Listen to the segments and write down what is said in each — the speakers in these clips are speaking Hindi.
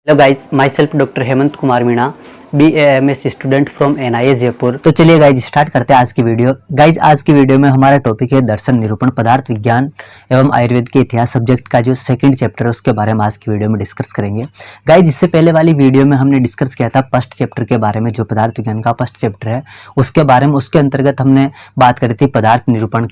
Hello guys, my self doctor Hemant Kumar Meena, BAMS student from NIA Jaipur. तो चलिए गाइज स्टार्ट करते हैं आज की वीडियो। गाइज आज की वीडियो में हमारा टॉपिक है दर्शन निरूपण पदार्थ विज्ञान एवं आयुर्वेद के इतिहास सब्जेक्ट का जो सेकंड चैप्टर है उसके बारे में आज की वीडियो में डिस्कस करेंगे। गाइज इससे पहले वाली वीडियो में हमने डिस्कस किया था फर्स्ट चैप्टर के बारे में, जो पदार्थ विज्ञान का फर्स्ट चैप्टर है उसके बारे में। उसके अंतर्गत हमने बात करी थी पदार्थ निरूपण,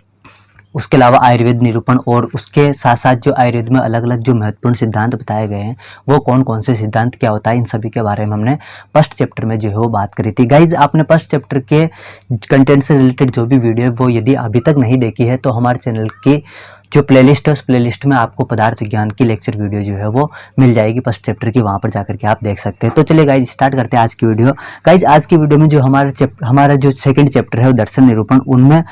उसके अलावा आयुर्वेद निरूपण, और उसके साथ साथ जो आयुर्वेद में अलग अलग जो महत्वपूर्ण सिद्धांत बताए गए हैं वो कौन कौन से सिद्धांत क्या होता है, इन सभी के बारे में हमने फर्स्ट चैप्टर में जो है वो बात करी थी। गाइज आपने फर्स्ट चैप्टर के कंटेंट से रिलेटेड जो भी वीडियो है वो यदि अभी तक नहीं देखी है तो हमारे चैनल की जो प्लेलिस्ट है उस प्लेलिस्ट में आपको पदार्थ विज्ञान की लेक्चर वीडियो जो है वो मिल जाएगी फर्स्ट चैप्टर की, वहाँ पर जाकर के आप देख सकते हैं। तो चलिए गाइज स्टार्ट करते हैं आज की वीडियो। गाइज आज की वीडियो में जो हमारा जो सेकंड चैप्टर है वो दर्शन निरूपण, उनमें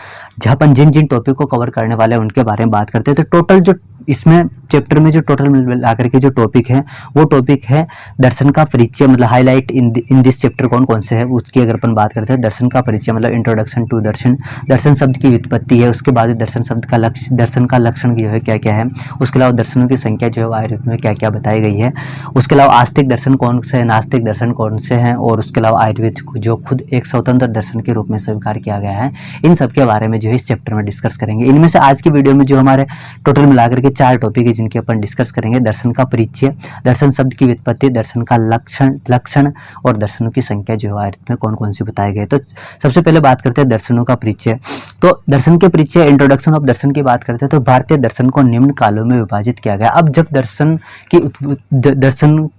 अपन जिन जिन टॉपिक को कवर करने वाले हैं उनके बारे में बात करते हैं। तो टोटल जो इसमें चैप्टर में जो टोटल मिला करके जो टॉपिक है वो टॉपिक है दर्शन का परिचय, मतलब हाईलाइट इन दिस चैप्टर कौन कौन से है उसकी अगर अपन बात करते हैं। दर्शन का परिचय मतलब इंट्रोडक्शन टू दर्शन, दर्शन शब्द की व्युत्पत्ति है, उसके बाद दर्शन शब्द का लक्ष्य, दर्शन का लक्षण जो है क्या क्या है, उसके अलावा दर्शनों की संख्या जो है आयुर्वेद में क्या क्या बताई गई है, उसके अलावा आस्तिक दर्शन कौन से हैं, नास्तिक दर्शन कौन से हैं, और उसके अलावा आयुर्वेद जो खुद एक स्वतंत्र दर्शन के रूप में स्वीकार किया गया है, इन सब के बारे में जो है इस चैप्टर में डिस्कस करेंगे। इनमें से आज की वीडियो में जो हमारे टोटल मिलाकर के 4 टॉपिक है जिनके अपन डिस्कस करेंगे। दर्शन का परिचय, दर्शन शब्द की व्युत्पत्ति, दर्शन का लक्षण और दर्शनों की संख्या जो है आयुर्वेद में कौन कौन सी बताए गए। तो सबसे पहले बात करते हैं दर्शनों का परिचय। तो दर्शन के परिचय, इंट्रोडक्शन ऑफ दर्शन की बात करते हैं तो भारतीय दर्शन को निम्न कालों में विभाजित किया गया। अब जब दर्शन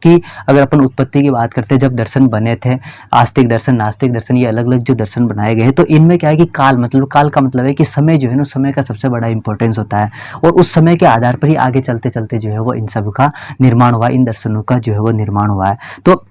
की अगर अपन उत्पत्ति की बात करते हैं, जब दर्शन बने थे, आस्तिक दर्शन, नास्तिक दर्शन, ये अलग अलग जो दर्शन बनाए गए हैं, तो इनमें क्या है कि काल का मतलब है कि समय जो है ना, समय का सबसे बड़ा इंपॉर्टेंस होता है, और उस समय के आधार पर ही आगे चलते चलते जो है वो इन सब का निर्माण हुआ, इन दर्शनों का जो है वो निर्माण हुआ है। तो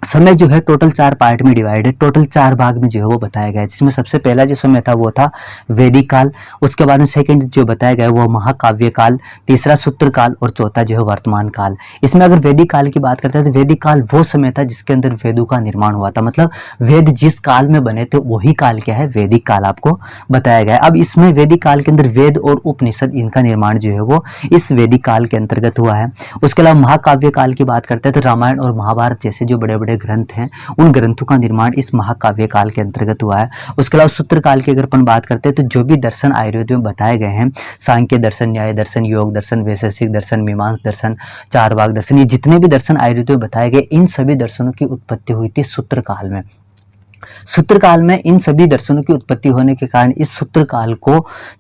समय जो है टोटल 4 पार्ट में डिवाइड है, टोटल 4 भाग में जो है वो बताया गया है, जिसमें सबसे पहला जो समय था वो था वैदिक काल, उसके बाद में सेकंड जो बताया गया है वो महाकाव्य काल, तीसरा सूत्र काल, और चौथा जो है वर्तमान काल। इसमें अगर वैदिक काल की बात करते हैं तो वैदिक काल वो समय था जिसके अंदर वेदों का निर्माण हुआ था, मतलब वेद जिस काल में बने थे वही काल क्या है, वैदिक काल आपको बताया गया है। अब इसमें वैदिक काल के अंदर वेद और उपनिषद, इनका निर्माण जो है वो इस वैदिक काल के अंतर्गत हुआ है। उसके अलावा महाकाव्य काल की बात करते हैं तो रामायण और महाभारत जैसे जो बड़े बड़े ग्रंथ हैं उन ग्रंथों का निर्माण इस महाकाव्य काल के अंतर्गत हुआ है। उसके अलावा सूत्र काल की अगर अपन बात करते हैं तो जो भी दर्शन आयुर्वेद में बताए गए हैं, सांख्य दर्शन, न्याय दर्शन, योग दर्शन, वैशेषिक दर्शन, मीमांस दर्शन, चारवाक दर्शन, ये जितने भी दर्शन आयुर्वेद में बताए गए, इन सभी दर्शनों की उत्पत्ति हुई थी सूत्र काल में। सूत्र काल में इन सभी दर्शनों की उत्पत्ति होने के कारण इस सूत्र काल को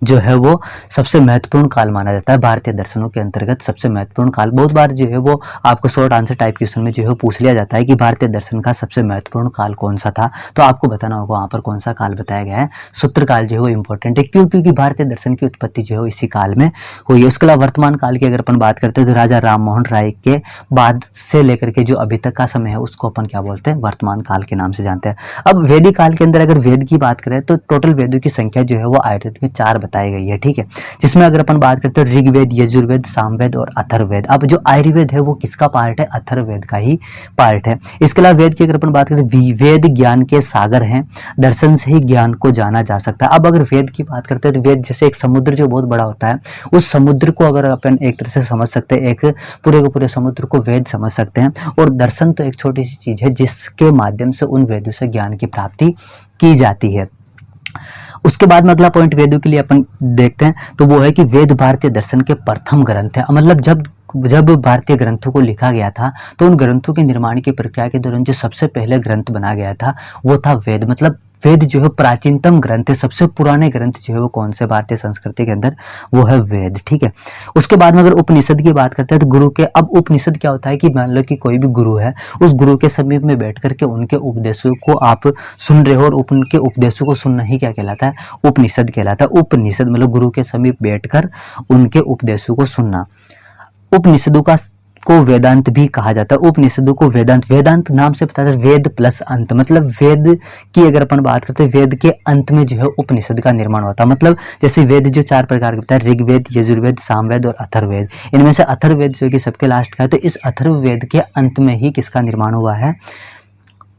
जो है वो सबसे महत्वपूर्ण काल माना जाता है। भारतीय दर्शनों के अंतर्गत सबसे महत्वपूर्ण काल, बहुत बार जो है वो आपको शॉर्ट आंसर टाइप क्वेश्चन में जो है पूछ लिया जाता है कि भारतीय दर्शन का सबसे महत्वपूर्ण काल कौन सा था, तो आपको बताना होगा वहां पर कौन सा काल बताया गया है। सूत्र काल जो है वो इंपॉर्टेंट है, क्यों? क्योंकि भारतीय दर्शन की उत्पत्ति जो है इसी काल में हुई है। उसके अलावा वर्तमान काल की अगर अपन बात करते हैं तो राजा राम मोहन राय के बाद से लेकर के जो अभी तक का समय है उसको अपन क्या बोलते हैं, वर्तमान काल के नाम से जानते हैं। अब वैदिक काल के अंदर अगर वेद की बात करें तो टोटल वेदों की संख्या जो है वो आयुर्वेद में 4 बताई गई है, ठीक है, जिसमें अगर अपन बात करते हैं ऋग्वेद, यजुर्वेद, सामवेद और अथर्ववेद। अब जो आयुर्वेद है वो किसका पार्ट है, अथर्ववेद का ही पार्ट है। इसके अलावा वेद की अगर अपन बात करें, वेद ज्ञान के सागर हैं, दर्शन से ही ज्ञान को जाना जा सकता है। अब अगर वेद की बात करते हैं तो वेद जैसे एक समुद्र जो बहुत बड़ा होता है, उस समुद्र को अगर अपन एक तरह से समझ सकते हैं, एक पूरे के पूरे समुद्र को वेद समझ सकते हैं, और दर्शन तो एक छोटी सी चीज है जिसके माध्यम से उन वेदों से ज्ञान की प्राप्ति की जाती है। उसके बाद में अगला पॉइंट वेदों के लिए अपन देखते हैं तो वो है कि वेद भारतीय दर्शन के प्रथम ग्रंथ है। मतलब जब भारतीय ग्रंथों को लिखा गया था तो उन ग्रंथों के निर्माण की प्रक्रिया के दौरान जो सबसे पहले ग्रंथ बना गया था वो था वेद। मतलब वेद जो है प्राचीनतम ग्रंथ है, सबसे पुराने ग्रंथ जो है वो कौन से भारतीय संस्कृति के अंदर, वो है वेद, ठीक है। उसके बाद में अगर उपनिषद की बात करते हैं तो गुरु के, अब उपनिषद क्या होता है कि मान लो कि कोई भी गुरु है, उस गुरु के समीप में बैठ करके उनके उपदेशों को आप सुन रहे हो, और उनके उपदेशों को सुनना ही क्या कहलाता है, उपनिषद कहलाता है। उपनिषद मतलब गुरु के समीप बैठकर उनके उपदेशों को सुनना। उपनिषदों को वेदांत भी कहा जाता है। उपनिषदों को वेदांत नाम से पता है वेद प्लस अंत, मतलब वेद की अगर अपन बात करते हैं वेद के अंत में जो है उपनिषद का निर्माण होता है। मतलब जैसे वेद जो 4 प्रकार के होता है, ऋग्वेद, यजुर्वेद, सामवेद और अथर्ववेद, इनमें से अथर्ववेद जो कि सबके लास्ट का है, तो इस अथर्ववेद के अंत में ही किसका निर्माण हुआ है,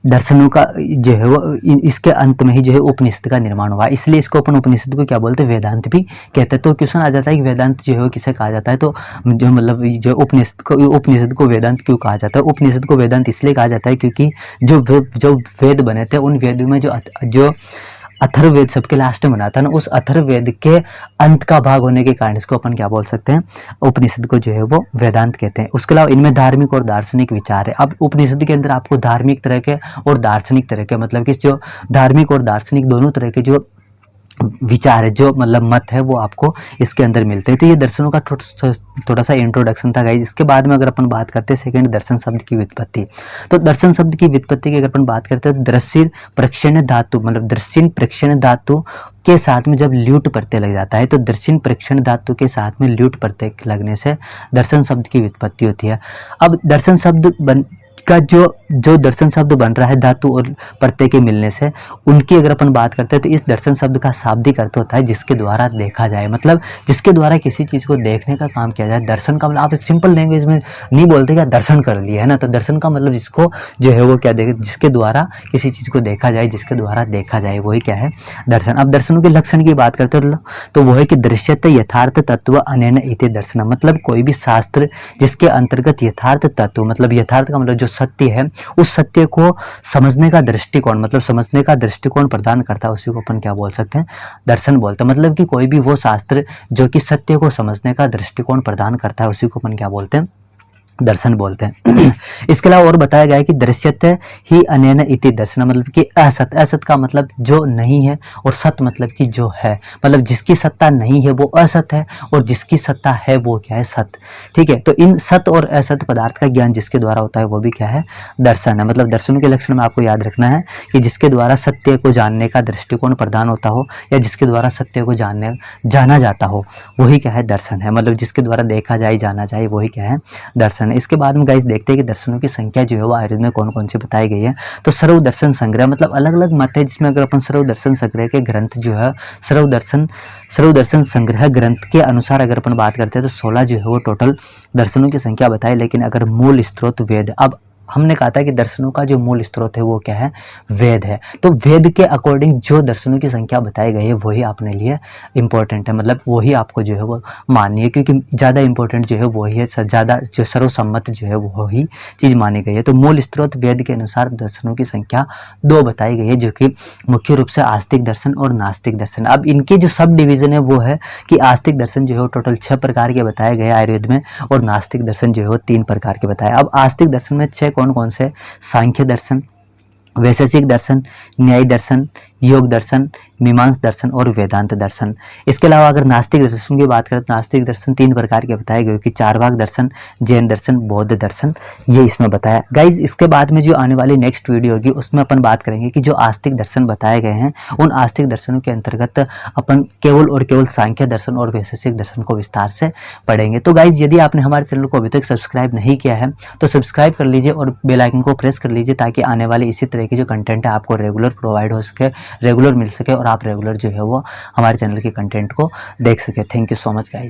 दर्शनों का जो है वो इसके अंत में ही जो है उपनिषद का निर्माण हुआ, इसलिए इसको अपन उपनिषद को क्या बोलते हैं, वेदांत भी कहते हैं। तो क्वेश्चन आ जाता है कि वेदांत जो है वो किसे कहा जाता है, तो जो मतलब जो उपनिषद को वेदांत क्यों कहा जाता है। उपनिषद को वेदांत इसलिए कहा जाता है क्योंकि जो वेद बने थे उन वेदों में जो अथर्ववेद सबके लास्ट में बना था ना, उस अथर्ववेद के अंत का भाग होने के कारण इसको अपन क्या बोल सकते हैं, उपनिषद को जो है वो वेदांत कहते हैं। उसके अलावा इनमें धार्मिक और दार्शनिक विचार है। अब उपनिषद के अंदर आपको धार्मिक तरह के और दार्शनिक तरह के, मतलब कि जो धार्मिक और दार्शनिक दोनों तरह के जो विचार है, जो मतलब मत है, वो आपको इसके अंदर मिलते हैं। तो ये दर्शनों का थोड़ा सा इंट्रोडक्शन था गाइस। इसके बाद में अगर अपन बात करते हैं सेकंड, दर्शन शब्द की व्युत्पत्ति। तो दर्शन शब्द की व्युत्पत्ति की अगर अपन बात करते हैं, दृश्य प्रक्षेण धातु, मतलब दृश्य प्रक्षेण धातु के साथ में जब ल्यूट प्रत्यय लग जाता है, तो दृश्य प्रक्षेण धातु के साथ में ल्यूट प्रत्यय लगने से दर्शन शब्द की व्युत्पत्ति होती है। अब दर्शन शब्द का जो दर्शन शब्द बन रहा है धातु और प्रत्यय के मिलने से, उनकी अगर अपन बात करते हैं तो इस दर्शन शब्द का शाब्दिक अर्थ होता है जिसके द्वारा देखा जाए, मतलब जिसके द्वारा किसी चीज को देखने का काम किया जाए। दर्शन का मतलब आप सिंपल लैंग्वेज में नहीं बोलते क्या दर्शन कर लिया है ना, तो दर्शन का मतलब जिसको जो है वो क्या देखे, जिसके द्वारा किसी चीज को देखा जाए, जिसके द्वारा देखा जाए, वही क्या है, दर्शन। अब दर्शनों के लक्षण की बात करते हैं तो वो है कि दृश्यते यथार्थ तत्व अनेन इति दर्शन, मतलब कोई भी शास्त्र जिसके अंतर्गत यथार्थ तत्व, मतलब यथार्थ का मतलब जो सत्य है, उस सत्य को समझने का दृष्टिकोण, मतलब समझने का दृष्टिकोण प्रदान करता है, उसी को अपन क्या बोल सकते हैं, दर्शन बोलते हैं। मतलब कि कोई भी वो शास्त्र जो कि सत्य को समझने का दृष्टिकोण प्रदान करता है, उसी को अपन क्या बोलते हैं, दर्शन बोलते हैं। इसके अलावा और बताया गया है कि दृश्यते ही अनेन इति दर्शन, मतलब कि असत, असत का मतलब जो नहीं है, और सत मतलब कि जो है, मतलब जिसकी सत्ता नहीं है वो असत है, और जिसकी सत्ता है वो क्या है, सत। ठीक है, तो इन सत और असत पदार्थ का ज्ञान जिसके द्वारा होता है वो भी क्या है, दर्शन है। मतलब दर्शनों के लक्षण में आपको याद रखना है कि जिसके द्वारा सत्य को जानने का दृष्टिकोण प्रदान होता हो, या जिसके द्वारा सत्य को जाना जाता हो, वही क्या है, दर्शन है। मतलब जिसके द्वारा देखा जाए, जाना जाए, वही क्या है, दर्शन। इसके बाद में गाइस देखते हैं कि दर्शनों की संख्या जो है वो आयुर्वेद में कौन कौन सी बताई गई है। तो सर्व दर्शन संग्रह, मतलब अलग अलग मत है जिसमें अगर अपन सर्व दर्शन संग्रह के ग्रंथ जो है, सर्व दर्शन संग्रह ग्रंथ के अनुसार अगर अपन बात करते हैं तो 16 जो है वो टोटल दर्शनों की संख्या बताई। लेकिन अगर मूल स्त्रोत वेद, अब हमने कहा था कि दर्शनों का जो मूल स्त्रोत है वो क्या है, वेद है। तो वेद के अकॉर्डिंग जो दर्शनों की संख्या बताई गई है वही अपने लिए इंपॉर्टेंट है, मतलब वही आपको जो है वो माननी है, क्योंकि ज़्यादा इंपॉर्टेंट जो है वही है, ज़्यादा जो सर्वसम्मत जो है वही चीज़ मानी गई है। तो मूल स्त्रोत वेद के अनुसार दर्शनों की संख्या 2 बताई गई है, जो कि मुख्य रूप से आस्तिक दर्शन और नास्तिक दर्शन। अब इनके जो सब डिवीजन है वो है कि आस्तिक दर्शन जो है वो टोटल 6 प्रकार के बताए गए आयुर्वेद में, और नास्तिक दर्शन जो है वो 3 प्रकार के बताए। अब आस्तिक दर्शन में 6 कौन कौन से, सांख्य दर्शन, वैशेषिक दर्शन, न्याय दर्शन, योग दर्शन, मीमांस दर्शन और वेदांत दर्शन। इसके अलावा अगर नास्तिक दर्शन की बात करें तो नास्तिक दर्शन 3 प्रकार के बताए गए कि चारवाक दर्शन, जैन दर्शन, बौद्ध दर्शन, ये इसमें बताया। गाइज इसके बाद में जो आने वाली नेक्स्ट वीडियो होगी उसमें अपन बात करेंगे कि जो आस्तिक दर्शन बताए गए हैं उन आस्तिक दर्शनों के अंतर्गत अपन केवल और केवल सांख्य दर्शन और वैशेषिक दर्शन को विस्तार से पढ़ेंगे। तो गाइज यदि आपने हमारे चैनल को अभी तक सब्सक्राइब नहीं किया है तो सब्सक्राइब कर लीजिए और बेल आइकन को प्रेस कर लीजिए, ताकि आने वाले इसी तरह की जो कंटेंट है आपको रेगुलर प्रोवाइड हो सके, रेगुलर मिल सके, और आप रेगुलर जो है वो हमारे चैनल के कंटेंट को देख सके। Thank you so much guys.